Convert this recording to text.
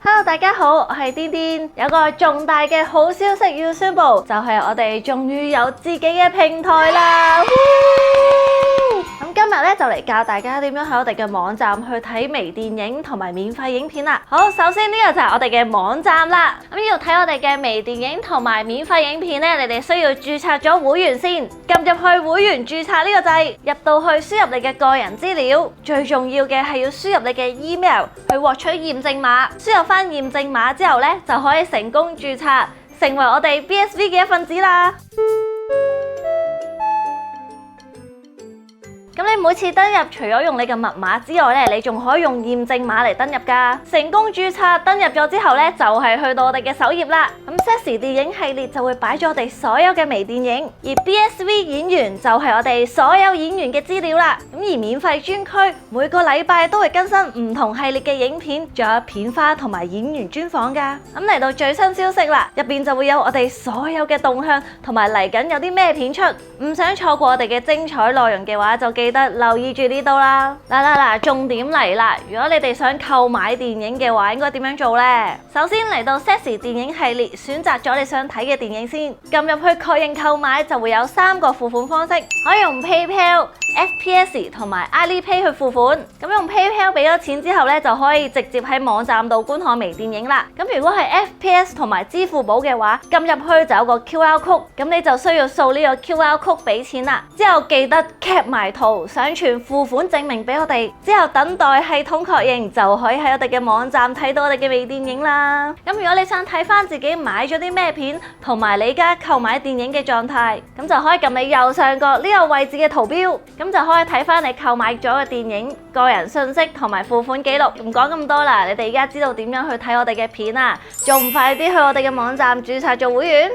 Hello， 大家好，我係癲癲，有個重大嘅好消息要宣布，就係我哋終於有自己嘅平台啦！咁今日咧就嚟教大家點樣喺我哋嘅網站去睇微電影同埋免費影片啦。好，首先呢個就係我哋嘅網站啦。咁要睇我哋嘅微電影同埋免費影片咧，你哋需要註冊咗會員先，撳入去會員註冊呢個掣，入到去輸入你嘅個人資料，最重要嘅係要輸入你嘅 email 去獲取驗證碼，輸入翻驗證碼之後咧就可以成功註冊，成為我哋 BSV 嘅一份子啦。咁你每次登入，除咗用你嘅密碼之外咧，你仲可以用驗證碼嚟登入噶。成功註冊登入咗之後咧，就係去到我哋嘅首頁啦。咁 Sassy 電影系列就會擺咗我哋所有嘅微電影，而 BSV 演員就係我哋所有演員嘅資料啦。咁而免費專區每個禮拜都會更新唔同系列嘅影片，仲有片花同埋演員專訪噶。咁嚟到最新消息啦，入邊就會有我哋所有嘅動向同埋嚟緊有啲咩片出，唔想錯過我哋嘅精彩內容嘅話，就記得留意住呢度啦。嗱，重點嚟啦！如果你哋想購買電影嘅話，應該點樣做呢？首先嚟到 Sassy 電影系列，選擇咗你想睇嘅電影先，撳入去確認購買，就會有3個付款方式，可以用 PayPal、FPS 同埋 Alipay 去付款。咁用 PayPal 俾咗錢之後咧，就可以直接喺網站度觀看微電影啦。咁如果係 FPS 同埋支付寶嘅話，撳入去就有個 QR code， 咁你就需要掃呢個 QR code 俾錢啦。之後記得 cap 埋圖，上傳付款證明俾我哋，之後等待系統確認，就可以喺我哋嘅網站睇到我哋嘅微電影啦。咁如果你想睇翻自己買咗啲咩片，同埋你而家購買電影嘅狀態，咁就可以撳你右上角呢個位置嘅圖標，咁就可以睇翻你購買咗嘅電影、個人信息同埋付款記錄。唔講咁多啦，你哋而家知道點樣去睇我哋嘅片啊，仲唔快啲去我哋嘅網站註冊做會員？